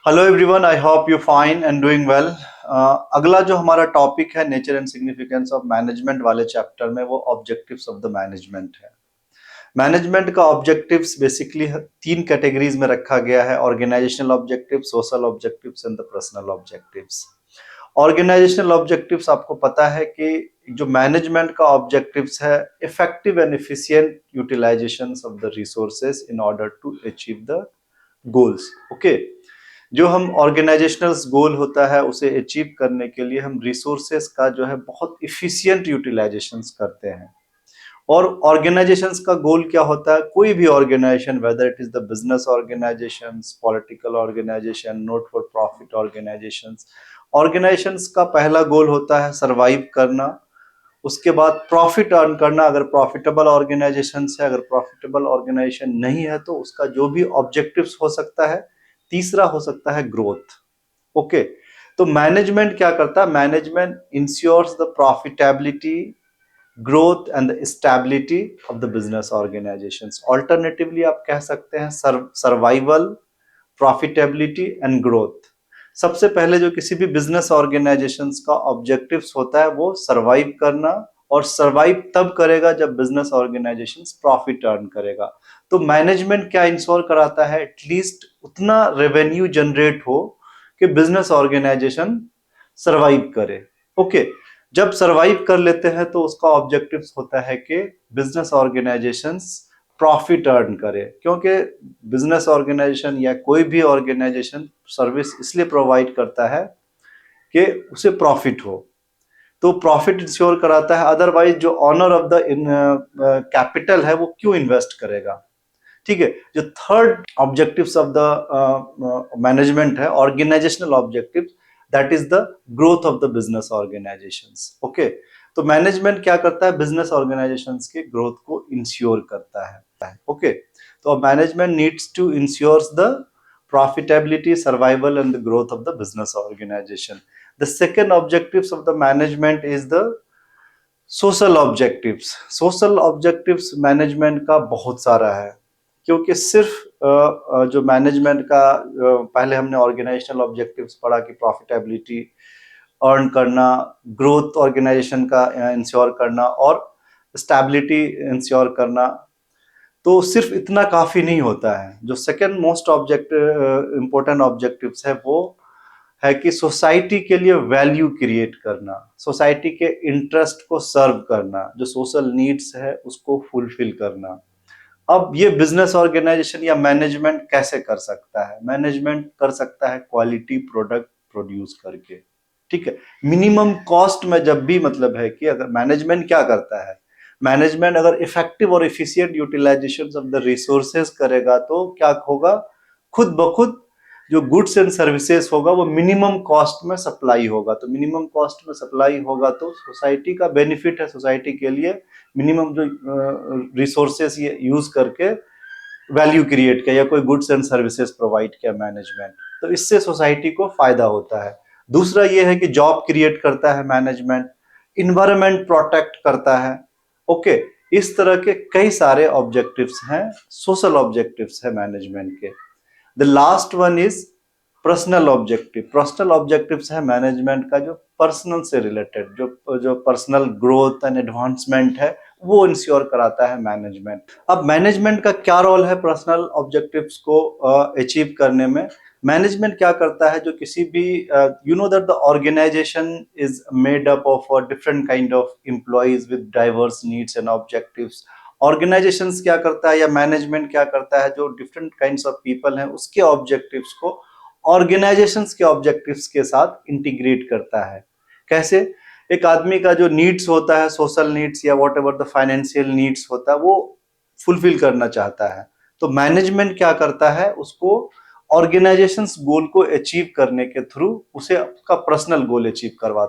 Hello everyone, I hope you fine and doing well. अगला जो हमारा टॉपिक है nature and significance of management वाले चैप्टर में, वो ऑब्जेक्टिव्स ऑफ द मैनेजमेंट है। मैनेजमेंट का ऑब्जेक्टिव्स बेसिकली तीन कैटेगरीज में रखा गया है: organisational objectives, social objectives and the personal objectives. Organisational objectives आपको पता है कि जो मैनेजमेंट का ऑब्जेक्टिव्स है, effective and efficient utilisation of the resources in order to achieve the goals. Okay, जो हम ऑर्गेनाइजेशनल गोल होता है उसे अचीव करने के लिए हम रिसोर्सेस का जो है बहुत इफिशिएंट यूटिलाइजेशन करते हैं। और ऑर्गेनाइजेशंस का गोल क्या होता है? कोई भी organization, whether it is the business organization, political organization, not for profit organizations, organizations का पहला गोल होता है सरवाइव करना। उसके बाद प्रॉफिट अर्न करना, अगर प्रॉफिटेबल ऑर्गेनाइजेशन है। अगर प्रॉफिटेबल ऑर्गेनाइजेशन नहीं है तो उसका जो भी ऑब्जेक्टिव्स हो सकता है, तीसरा हो सकता है ग्रोथ। ओके, तो मैनेजमेंट क्या करता है? Management ensures the profitability, growth and the stability of the business organizations. Alternatively आप कह सकते हैं सर्वाइवल, प्रॉफिटेबिलिटी एंड ग्रोथ। सबसे पहले जो किसी भी बिजनेस ऑर्गेनाइजेशंस का ऑब्जेक्टिव्स होता है वो सरवाइव करना, और सरवाइव तब करेगा जब बिजनेस ऑर्गेनाइजेशंस प्रॉफिट अर्न करेगा। तो मैनेजमेंट क्या इंश्योर कराता है? एटलीस्ट उतना रेवेन्यू जनरेट हो कि बिजनेस ऑर्गेनाइजेशन सरवाइव करे। ओके, जब सरवाइव कर लेते हैं तो उसका ऑब्जेक्टिव्स होता है कि बिजनेस ऑर्गेनाइजेशंस प्रॉफिट अर्न करे, क्योंकि बिजनेस ऑर्गेनाइजेशन या कोई भी ऑर्गेनाइजेशन सर्विस इसलिए प्रोवाइड करता है कि उसे प्रॉफिट हो, तो प्रॉफिट इंश्योर कराता है। अदरवाइज जो ऑनर ऑफ द कैपिटल है वो क्यों इन्वेस्ट करेगा? ठीक है। जो third objectives of the management है, organisational objectives, that is the growth of the business organisations. Okay, तो मैनेजमेंट क्या करता है? बिजनेस ऑर्गेनाइजेशंस के ग्रोथ को इंश्योर करता है। ओके, तो management needs to ensure the profitability, survival and the growth of the business organization. The second objectives of the management is the social objectives. Social objectives management का बहुत सारा है, क्योंकि सिर्फ जो मैनेजमेंट का पहले हमने ऑर्गेनाइजेशनल ऑब्जेक्टिव्स पढ़ा कि प्रॉफिटेबिलिटी अर्न करना, ग्रोथ ऑर्गेनाइजेशन का इंश्योर करना, और स्टेबिलिटी इंश्योर करना, तो सिर्फ इतना काफी नहीं होता है। जो सेकंड मोस्ट इम्पोर्टेंट ऑब्जेक्टिव्स है वो है कि सोसाइटी के लिए वैल्यू क्रिएट करना, सोसाइटी के इंटरेस्ट को सर्व करना, जो सोशल नीड्स है उसको फुलफिल करना। अब ये बिजनेस ऑर्गेनाइजेशन या मैनेजमेंट कैसे कर सकता है? मैनेजमेंट कर सकता है क्वालिटी प्रोडक्ट प्रोड्यूस करके। ठीक है, मिनिमम कॉस्ट में जब भी, मतलब है कि अगर मैनेजमेंट क्या करता है, मैनेजमेंट अगर इफेक्टिव और efficient utilisation of the resources करेगा तो क्या होगा? खुद ब खुद जो गुड्स एंड सर्विसेज होगा वो मिनिमम कॉस्ट में सप्लाई होगा। तो मिनिमम कॉस्ट में सप्लाई होगा तो सोसाइटी का बेनिफिट है, सोसाइटी के लिए मिनिमम जो रिसोर्सेस ये यूज करके वैल्यू क्रिएट किया या कोई गुड्स एंड सर्विसेज प्रोवाइड किया मैनेजमेंट, तो इससे सोसाइटी को फायदा होता है। दूसरा ये है कि जॉब क्रिएट करता है मैनेजमेंट, इन्वायरमेंट प्रोटेक्ट करता है। ओके, इस तरह के कई सारे ऑब्जेक्टिव्स हैं, सोशल ऑब्जेक्टिव्स है मैनेजमेंट के। The last one is personal objective. Personal objectives है मैनेजमेंट का जो पर्सनल से रिलेटेड, जो पर्सनल ग्रोथ एंड एडवांसमेंट है वो इंश्योर कराता है मैनेजमेंट। अब मैनेजमेंट का क्या रोल है पर्सनल ऑब्जेक्टिव्स को अचीव करने में? मैनेजमेंट क्या करता है? जो किसी भी you know that the organization is made up of different kind of employees with diverse needs and objectives. Organizations क्या करता है या मैनेजमेंट क्या करता है? जो डिफरेंट काइंड्स ऑफ पीपल हैं उसके ऑब्जेक्टिव्स को ऑर्गेनाइजेशंस के ऑब्जेक्टिव्स के साथ इंटीग्रेट करता है। कैसे? एक आदमी का जो नीड्स होता है, सोशल नीड्स या what ever the financial needs होता है, वो फुलफिल करना चाहता है, तो मैनेजमेंट क्या करता है? उसको ऑर्गेनाइजेशंस गोल को अचीव करने के थ्रू उसे उसका पर्सनल गोल अचीव करवाता है।